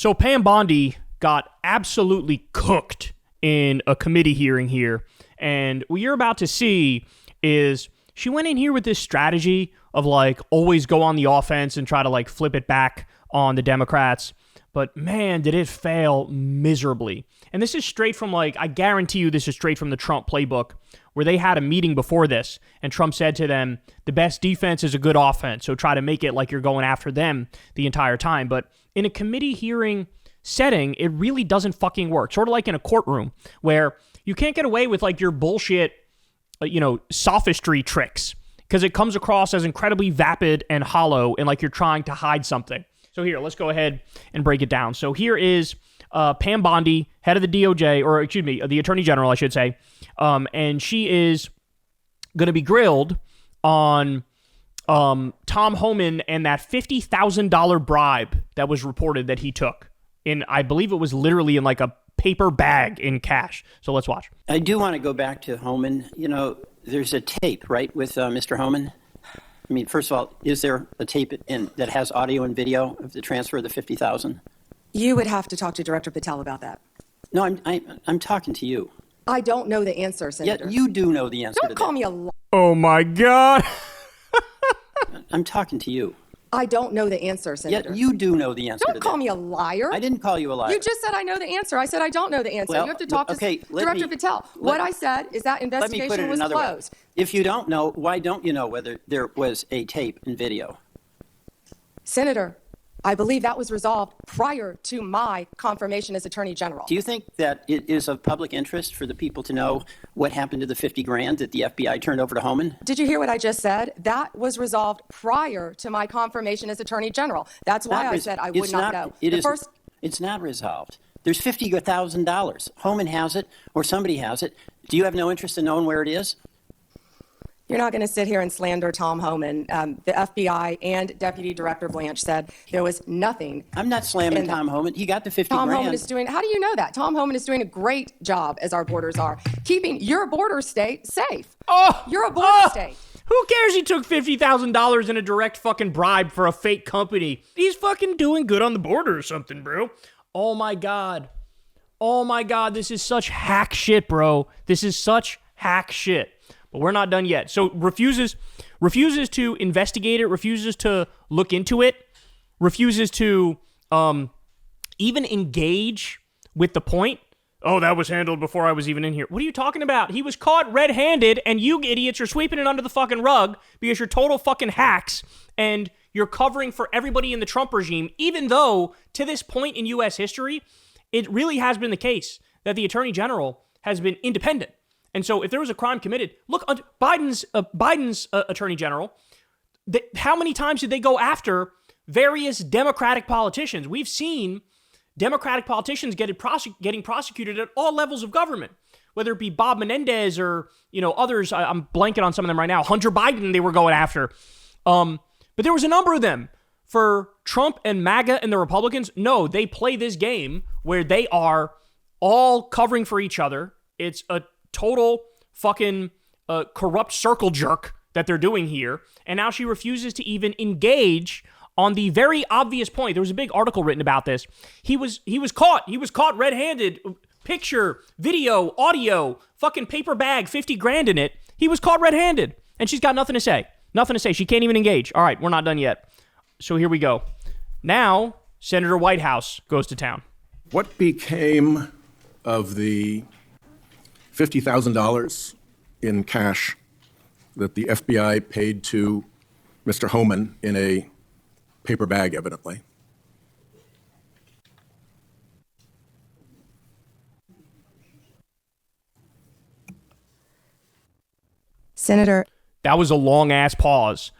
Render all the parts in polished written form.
So Pam Bondi got absolutely cooked in a committee hearing here. And what you're about to see is she went in here with this strategy of like always go on the offense and try to like flip it back on the Democrats. But man, did it fail miserably. And this is straight from like, I guarantee you this is straight from the Trump playbook, where they had a meeting before this and Trump said to them, the best defense is a good offense. So try to make it like you're going after them the entire time. But in a committee hearing setting, it really doesn't fucking work. Sort of like in a courtroom where you can't get away with like your bullshit, sophistry tricks because it comes across as incredibly vapid and hollow and like you're trying to hide something. So here, let's go ahead and break it down. So here is Pam Bondi, head of the DOJ, or excuse me, the Attorney General, I should say. And she is going to be grilled on Tom Homan and that $50,000 bribe that was reported that he took. I believe it was literally in like a paper bag in cash. So let's watch. I do want to go back to Homan. There's a tape, right, with Mr. Homan? I mean, first of all, is there a tape that has audio and video of the transfer of the $50,000? You would have to talk to Director Patel about that. No, I'm talking to you. I don't know the answer, Senator. Yeah, you do know the answer. Don't call me a liar. Oh my God. I'm talking to you. I don't know the answer, Senator. Yeah, you do know the answer. Don't call me a liar. I didn't call you a liar. You just said I know the answer. I said I don't know the answer. Well, you have to talk to Director Patel. What I said is that investigation was closed. Way. If you don't know, why don't you know whether there was a tape and video? Senator, I believe that was resolved prior to my confirmation as Attorney General. Do you think that it is of public interest for the people to know what happened to the $50,000 that the FBI turned over to Homan? Did you hear what I just said? That was resolved prior to my confirmation as Attorney General. That's why I said I would not know. It's not resolved. There's $50,000. Homan has it, or somebody has it. Do you have no interest in knowing where it is? You're not going to sit here and slander Tom Homan. The FBI and Deputy Director Blanche said there was nothing. I'm not slamming Tom Homan. He got the $50,000. Tom Homan is doing, how do you know that? Tom Homan is doing a great job, as our borders are, keeping your border state safe. You're a border state. Who cares he took $50,000 in a direct fucking bribe for a fake company? He's fucking doing good on the border or something, bro. Oh my God. Oh my God. This is such hack shit, bro. This is such hack shit. But we're not done yet. So refuses to investigate it, refuses to look into it, refuses to even engage with the point. Oh, that was handled before I was even in here. What are you talking about? He was caught red-handed, and you idiots are sweeping it under the fucking rug because you're total fucking hacks, and you're covering for everybody in the Trump regime, even though, to this point in U.S. history, it really has been the case that the Attorney General has been independent. And so if there was a crime committed, look, Biden's Attorney General, how many times did they go after various Democratic politicians? We've seen Democratic politicians getting prosecuted at all levels of government, whether it be Bob Menendez or, others. I'm blanking on some of them right now. Hunter Biden, they were going after. But there was a number of them. For Trump and MAGA and the Republicans, no, they play this game where they are all covering for each other. It's a total fucking corrupt circle jerk that they're doing here. And now she refuses to even engage on the very obvious point. There was a big article written about this. He was caught red-handed. Picture, video, audio, fucking paper bag, $50,000 in it. He was caught red-handed. And she's got nothing to say. Nothing to say. She can't even engage. All right, we're not done yet. So here we go. Now, Senator Whitehouse goes to town. What became of the $50,000 in cash that the FBI paid to Mr. Homan in a paper bag, evidently? Senator. That was a long-ass pause.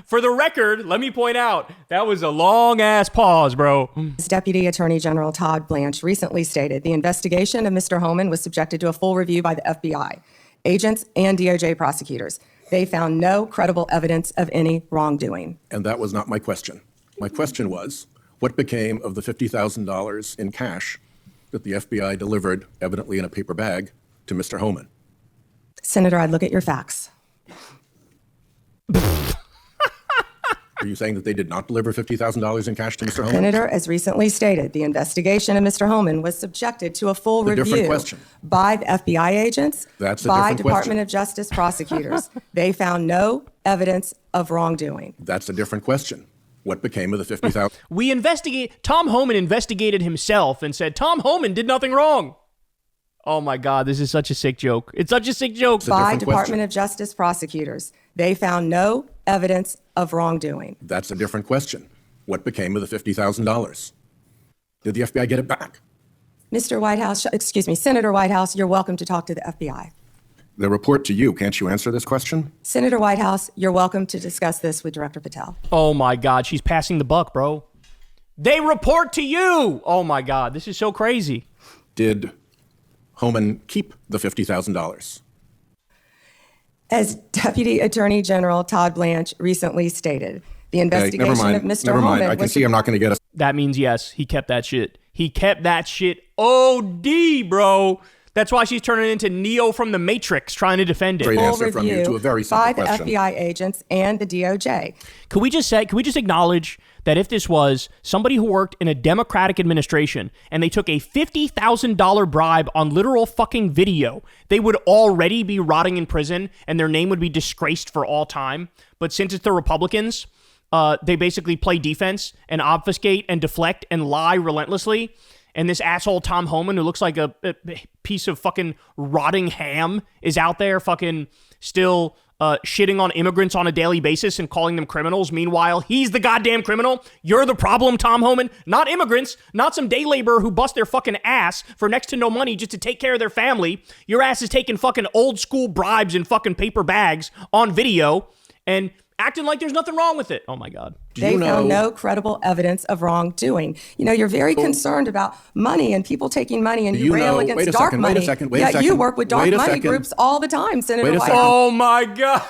For the record, let me point out, that was a long-ass pause, bro. Deputy Attorney General Todd Blanche recently stated the investigation of Mr. Homan was subjected to a full review by the FBI, agents, and DOJ prosecutors. They found no credible evidence of any wrongdoing. And that was not my question. My question was, what became of the $50,000 in cash that the FBI delivered, evidently in a paper bag, to Mr. Homan? Senator, I'd look at your facts. Are you saying that they did not deliver $50,000 in cash to Mr. Homan? Senator, as recently stated, the investigation of Mr. Homan was subjected to a full That's a different review question. by the FBI agents, That's a by different Department question. of Justice prosecutors. They found no evidence of wrongdoing. That's a different question. What became of the $50,000? Tom Homan investigated himself and said, Tom Homan did nothing wrong. Oh my God, this is such a sick joke. It's such a sick joke. By different Department question. of Justice prosecutors. They found no evidence of wrongdoing. That's a different question. What became of the $50,000? Did the FBI get it back? Senator Whitehouse, you're welcome to talk to the FBI. The report to you. Can't you answer this question? Senator Whitehouse, you're welcome to discuss this with Director Patel. Oh my God, she's passing the buck, bro. They report to you. Oh my God, this is so crazy. Did Homan keep the $50,000? As Deputy Attorney General Todd Blanche recently stated, the investigation of Mr. Never mind. Homan I can see I'm not going to get a... That means yes, he kept that shit. He kept that shit OD, bro. That's why she's turning into Neo from the Matrix trying to defend it. Great full answer from you to a very simple by question. the FBI agents and the DOJ. Can we just acknowledge that if this was somebody who worked in a Democratic administration and they took a $50,000 bribe on literal fucking video, they would already be rotting in prison and their name would be disgraced for all time. But since it's the Republicans, they basically play defense and obfuscate and deflect and lie relentlessly. And this asshole Tom Homan, who looks like a piece of fucking rotting ham, is out there fucking still shitting on immigrants on a daily basis and calling them criminals. Meanwhile, he's the goddamn criminal. You're the problem, Tom Homan. Not immigrants, not some day laborer who bust their fucking ass for next to no money just to take care of their family. Your ass is taking fucking old school bribes in fucking paper bags on video and acting like there's nothing wrong with it. Oh my God. They found no credible evidence of wrongdoing. You know, you're very concerned about money and people taking money, and you rail against dark money. Yet you work with dark money groups all the time, Senator Whitehouse. Oh my God.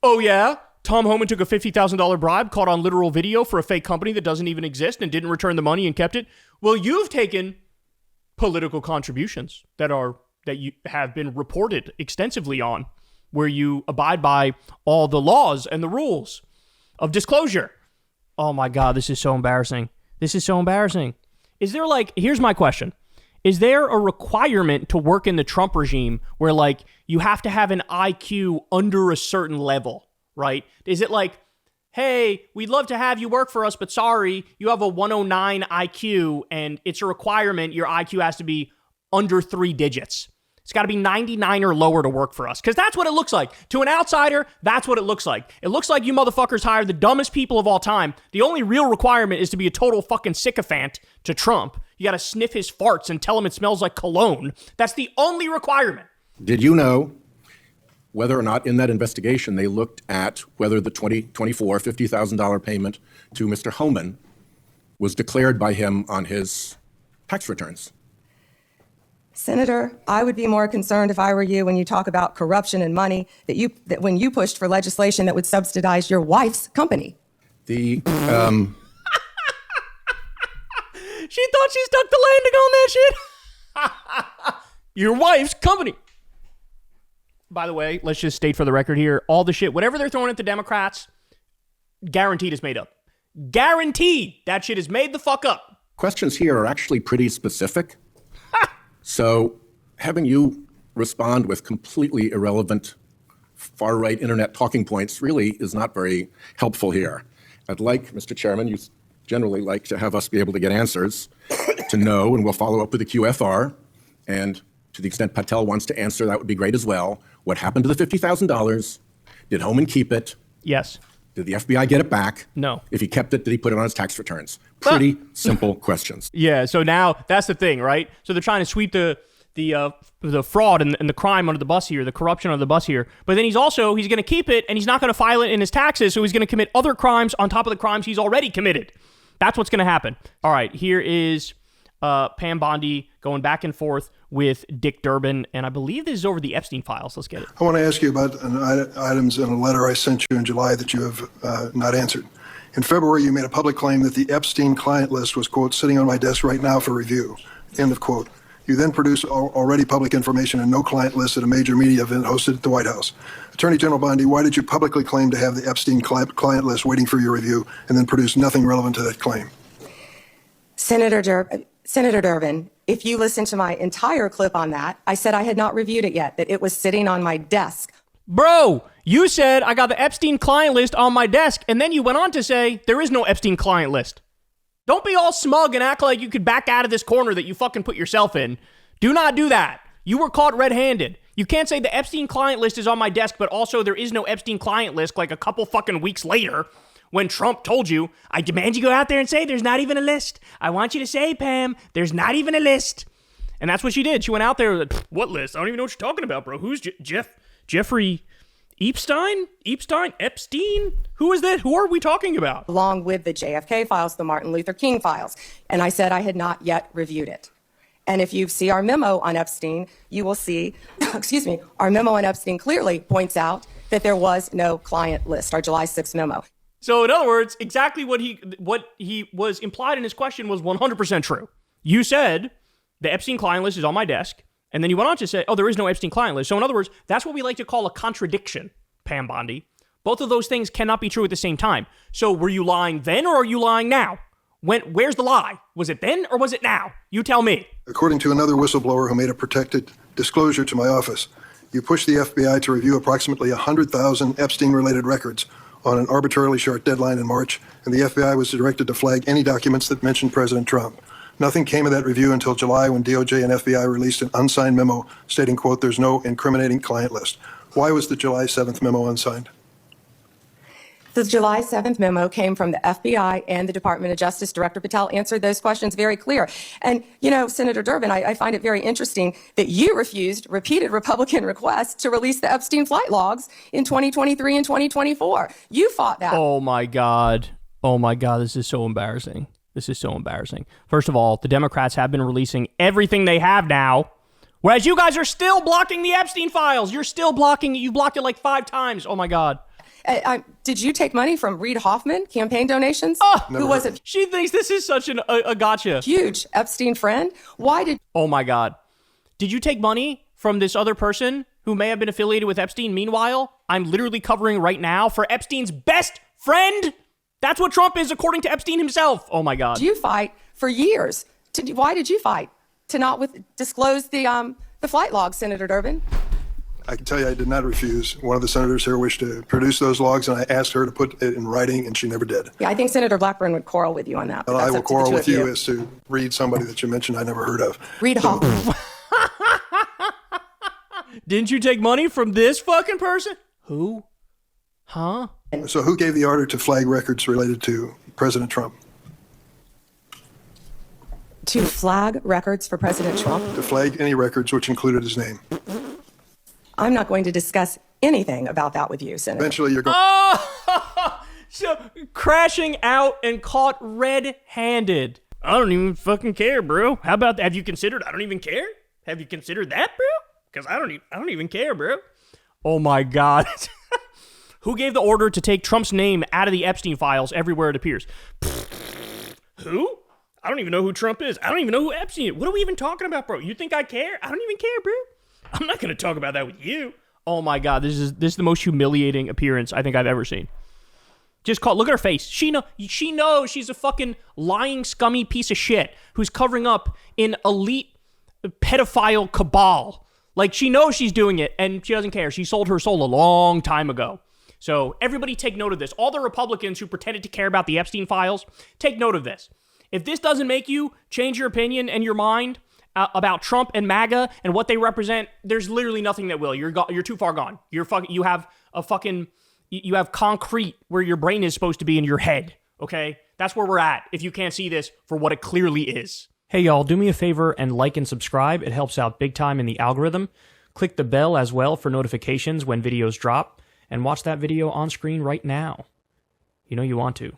Oh yeah? Tom Homan took a $50,000 bribe caught on literal video for a fake company that doesn't even exist and didn't return the money and kept it. Well, you've taken political contributions that you have been reported extensively on, where you abide by all the laws and the rules of disclosure. Oh my God, this is so embarrassing. This is so embarrassing. Is there here's my question. Is there a requirement to work in the Trump regime where you have to have an IQ under a certain level, right? Is it hey, we'd love to have you work for us, but sorry, you have a 109 IQ and it's a requirement your IQ has to be under 3 digits. It's got to be 99 or lower to work for us. Because that's what it looks like. To an outsider, that's what it looks like. It looks like you motherfuckers hired the dumbest people of all time. The only real requirement is to be a total fucking sycophant to Trump. You got to sniff his farts and tell him it smells like cologne. That's the only requirement. Did you know whether or not in that investigation they looked at whether the 2024 $50,000 payment to Mr. Homan was declared by him on his tax returns? Senator, I would be more concerned if I were you when you talk about corruption and money that when you pushed for legislation that would subsidize your wife's company. The She thought she stuck the landing on that shit. Your wife's company. By the way, let's just state for the record here, all the shit, whatever they're throwing at the Democrats, guaranteed is made up. Guaranteed. That shit is made the fuck up. questions here are actually pretty specific. So having you respond with completely irrelevant far-right internet talking points really is not very helpful here. I'd like, Mr. Chairman, you generally like to have us be able to get answers to know, and we'll follow up with the QFR. And to the extent Patel wants to answer, that would be great as well. What happened to the $50,000? Did Homan keep it? Yes. Did the FBI get it back? No. If he kept it, did he put it on his tax returns? Pretty simple questions. Yeah, so now that's the thing, right? So they're trying to sweep the fraud and the crime under the bus here, the corruption under the bus here. But then he's going to keep it, and he's not going to file it in his taxes, so he's going to commit other crimes on top of the crimes he's already committed. That's what's going to happen. All right, here is Pam Bondi going back and forth with Dick Durbin, and I believe this is over the Epstein files. Let's get it. I want to ask you about items in a letter I sent you in July that you have not answered. In February, you made a public claim that the Epstein client list was, quote, sitting on my desk right now for review, end of quote. You then produce already public information and no client list at a major media event hosted at the White House. Attorney General Bondi, why did you publicly claim to have the Epstein client list waiting for your review and then produce nothing relevant to that claim? Senator Durbin, if you listen to my entire clip on that, I said I had not reviewed it yet, that it was sitting on my desk. Bro, you said I got the Epstein client list on my desk, and then you went on to say there is no Epstein client list. Don't be all smug and act like you could back out of this corner that you fucking put yourself in. Do not do that. You were caught red-handed. You can't say the Epstein client list is on my desk, but also there is no Epstein client list like a couple fucking weeks later when Trump told you, I demand you go out there and say there's not even a list. I want you to say, Pam, there's not even a list. And that's what she did. She went out there, what list? I don't even know what you're talking about, bro. Who's Jeffrey Epstein? Epstein? Who is that? Who are we talking about? Along with the JFK files, the Martin Luther King files. And I said I had not yet reviewed it. And if you see our memo on Epstein, you will see, our memo on Epstein clearly points out that there was no client list, our July 6th memo. So in other words, exactly what he was implied in his question was 100% true. You said the Epstein client list is on my desk, and then you went on to say, oh, there is no Epstein client list. So in other words, that's what we like to call a contradiction, Pam Bondi. Both of those things cannot be true at the same time. So were you lying then or are you lying now? Where's the lie? Was it then or was it now? You tell me. According to another whistleblower who made a protected disclosure to my office, you pushed the FBI to review approximately 100,000 Epstein-related records on an arbitrarily short deadline in March, and the FBI was directed to flag any documents that mentioned President Trump. Nothing came of that review until July when DOJ and FBI released an unsigned memo stating, quote, there's no incriminating client list. Why was the July 7th memo unsigned? The July 7th memo came from the FBI and the Department of Justice. Director Patel answered those questions very clear. And, you know, Senator Durbin, I find it very interesting that you refused repeated Republican requests to release the Epstein flight logs in 2023 and 2024. You fought that. Oh, my God. Oh, my God. This is so embarrassing. This is so embarrassing. First of all, the Democrats have been releasing everything they have now, whereas you guys are still blocking the Epstein files. You're still blocking it. You blocked it like 5 times. Oh, my God. Did you take money from Reid Hoffman, campaign donations? Who was a She thinks this is such a gotcha. Huge Epstein friend. Why did... Oh, my God. Did you take money from this other person who may have been affiliated with Epstein? Meanwhile, I'm literally covering right now for Epstein's best friend. That's what Trump is, according to Epstein himself. Oh, my God. You fight for years. Why did you fight to not disclose the flight logs, Senator Durbin? I can tell you I did not refuse. One of the senators here wished to produce those logs, and I asked her to put it in writing, and she never did. Yeah, I think Senator Blackburn would quarrel with you on that. Well, I will quarrel with you as to read somebody that you mentioned I never heard of. Reid Hoffman. Didn't you take money from this fucking person? Who? Huh? So who gave the order to flag records related to President Trump? To flag records for President Trump? To flag any records which included his name. I'm not going to discuss anything about that with you, Senator. Eventually you're going... Oh! So, crashing out and caught red-handed. I don't even fucking care, bro. How about that? Have you considered I don't even care? Have you considered that, bro? Because I don't even care, bro. Oh, my God. Who gave the order to take Trump's name out of the Epstein files everywhere it appears? Who? I don't even know who Trump is. I don't even know who Epstein is. What are we even talking about, bro? You think I care? I don't even care, bro. I'm not going to talk about that with you. Oh, my God. This is the most humiliating appearance I think I've ever seen. Look at her face. She knows she's a fucking lying, scummy piece of shit who's covering up an elite pedophile cabal. Like, she knows she's doing it, and she doesn't care. She sold her soul a long time ago. So everybody take note of this. All the Republicans who pretended to care about the Epstein files, take note of this. If this doesn't make you change your opinion and your mind about Trump and MAGA and what they represent, there's literally nothing that will. You're too far gone. You have concrete where your brain is supposed to be in your head. Okay, that's where we're at. If you can't see this for what it clearly is. Hey y'all, do me a favor and like and subscribe. It helps out big time in the algorithm. Click the bell as well for notifications when videos drop, and watch that video on screen right now. You know you want to.